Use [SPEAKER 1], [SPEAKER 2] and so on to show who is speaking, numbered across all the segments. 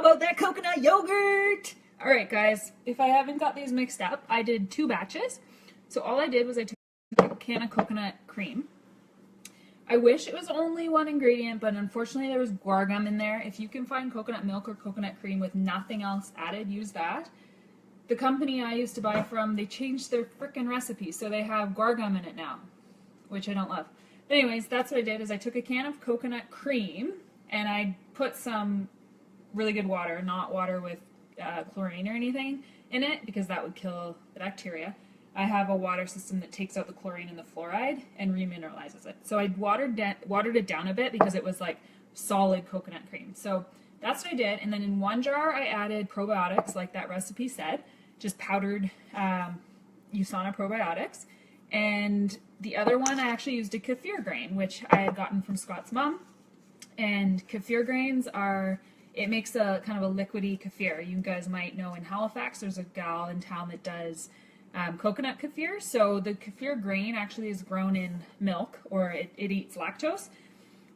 [SPEAKER 1] about that coconut yogurt? Alright guys, if I haven't got these mixed up, I did 2 batches. So all I did was I took a can of coconut cream. I wish it was only 1 ingredient, but unfortunately there was guar gum in there. If you can find coconut milk or coconut cream with nothing else added, use that. The company I used to buy from, they changed their frickin' recipe, so they have guar gum in it now, which I don't love. But anyways, that's what I did, is I took a can of coconut cream, and I put some really good water, not water with chlorine or anything in it, because that would kill the bacteria. I have a water system that takes out the chlorine and the fluoride and remineralizes it. So I watered it down a bit because it was like solid coconut cream. So that's what I did. And then in 1 jar I added probiotics like that recipe said, just powdered USANA probiotics. And the other one I actually used a kefir grain, which I had gotten from Scott's mom. And kefir grains are, it makes a kind of a liquidy kefir. You guys might know in Halifax there's a gal in town that does coconut kefir. So the kefir grain actually is grown in milk, or it eats lactose,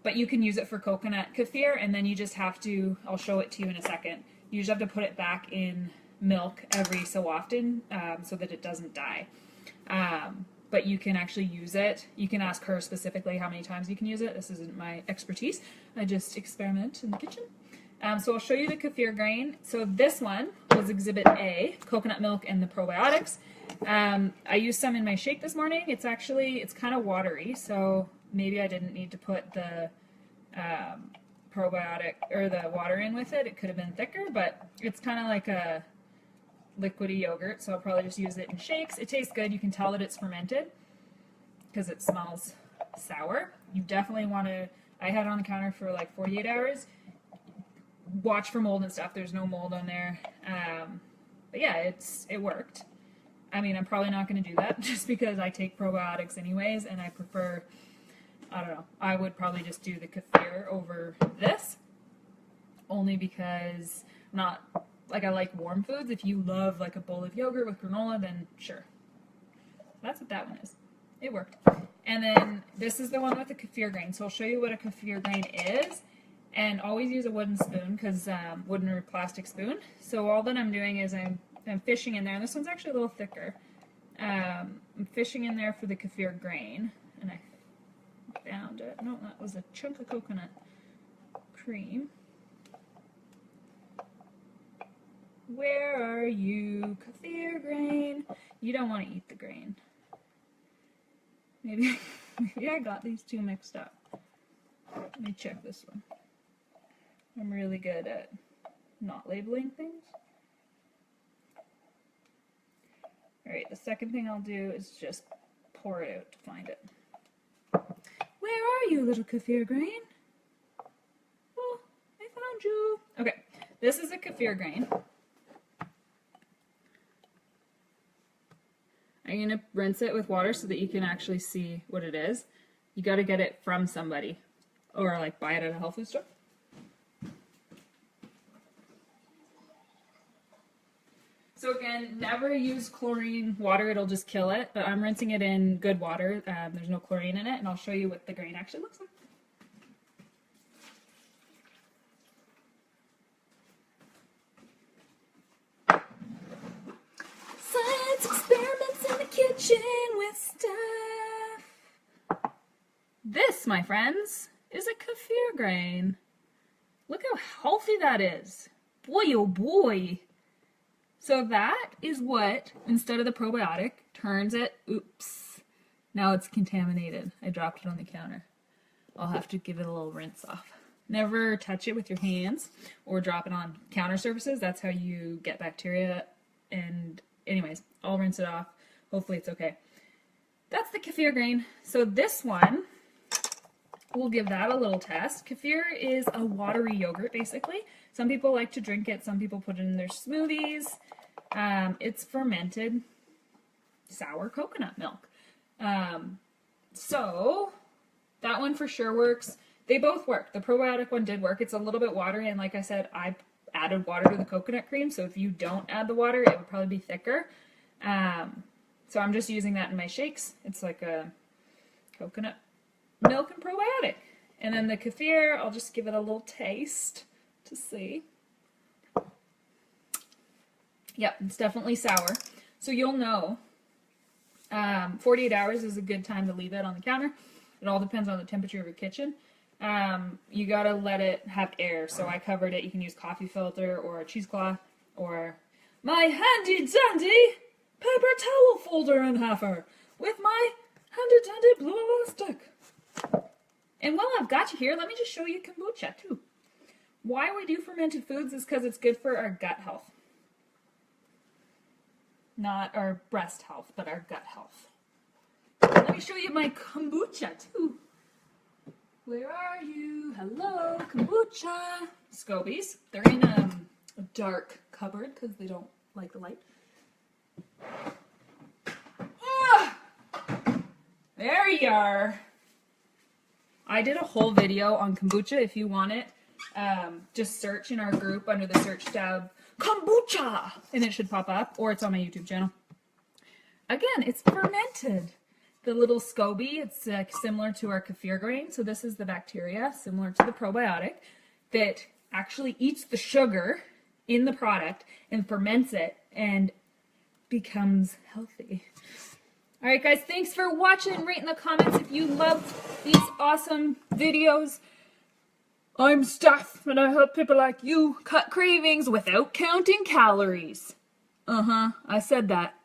[SPEAKER 1] but you can use it for coconut kefir, and then you just have to, I'll show it to you in a second, you just have to put it back in milk every so often so that it doesn't die. But you can actually use it. You can ask her specifically how many times you can use it. This isn't my expertise. I just experiment in the kitchen. So I'll show you the kefir grain. So this one was Exhibit A, coconut milk and the probiotics. I used some in my shake this morning. It's kind of watery, so maybe I didn't need to put the probiotic or the water in with it. It could have been thicker, but it's kind of like a liquidy yogurt, so I'll probably just use it in shakes. It tastes good. You can tell that it's fermented because it smells sour. You definitely want to, I had it on the counter for like 48 hours. Watch for mold and stuff. There's no mold on there. But yeah, it worked. I mean, I'm probably not going to do that just because I take probiotics anyways, and I prefer, I don't know, I would probably just do the kefir over this, only because I like warm foods. If you love like a bowl of yogurt with granola, then sure. That's what that one is. It worked. And then this is the one with the kefir grain. So I'll show you what a kefir grain is. And always use a wooden spoon, because wooden or plastic spoon. So all that I'm doing is I'm fishing in there, and this one's actually a little thicker. I'm fishing in there for the kefir grain, and I found it. No, that was a chunk of coconut cream. Where are you, kefir grain? You don't want to eat the grain. Maybe I got these 2 mixed up. Let me check this one. I'm really good at not labeling things. Alright, the second thing I'll do is just pour it out to find it. Where are you, little kefir grain? Oh, I found you. Okay, this is a kefir grain. I'm going to rinse it with water so that you can actually see what it is. You got to get it from somebody, or like buy it at a health food store. So again, never use chlorine water, it'll just kill it, but I'm rinsing it in good water. There's no chlorine in it, and I'll show you what the grain actually looks like. Science experiments in the kitchen with stuff. This, my friends, is a kefir grain. Look how healthy that is. Boy, oh boy. So that is what, instead of the probiotic, turns it, oops, now it's contaminated. I dropped it on the counter. I'll have to give it a little rinse off. Never touch it with your hands or drop it on counter surfaces. That's how you get bacteria. And anyways, I'll rinse it off. Hopefully it's okay. That's the kefir grain. So this one, we'll give that a little test. Kefir is a watery yogurt, basically. Some people like to drink it. Some people put it in their smoothies. It's fermented sour coconut milk. So that one for sure works. They both work. The probiotic one did work. It's a little bit watery, and like I said, I added water to the coconut cream, so if you don't add the water, it would probably be thicker. So I'm just using that in my shakes. It's like a coconut milk and probiotic. And then the kefir, I'll just give it a little taste to see. Yep, it's definitely sour. So you'll know 48 hours is a good time to leave it on the counter. It all depends on the temperature of your kitchen. You gotta let it have air. So I covered it. You can use coffee filter or a cheesecloth or my handy dandy paper towel folder and halfer with my handy dandy blue elastic. And while I've got you here, let me just show you kombucha too. Why we do fermented foods is because it's good for our gut health. Not our breast health, but our gut health. Let me show you my kombucha too. Where are you? Hello, kombucha. Scobies. They're in a dark cupboard because they don't like the light. Ah! There you are. I did a whole video on kombucha. If you want it, just search in our group under the search tab, kombucha, and it should pop up, or it's on my YouTube channel. Again, it's fermented. The little SCOBY, it's similar to our kefir grain. So this is the bacteria, similar to the probiotic, that actually eats the sugar in the product and ferments it and becomes healthy. All right, guys, thanks for watching. Rate in the comments if you loved these awesome videos. I'm Steph, and I help people like you cut cravings without counting calories. I said that.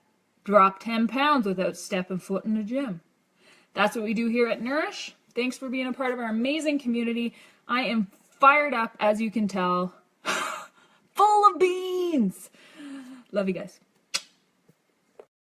[SPEAKER 1] Drop 10 pounds without stepping foot in the gym. That's what we do here at Nourish. Thanks for being a part of our amazing community. I am fired up, as you can tell. Full of beans. Love you guys.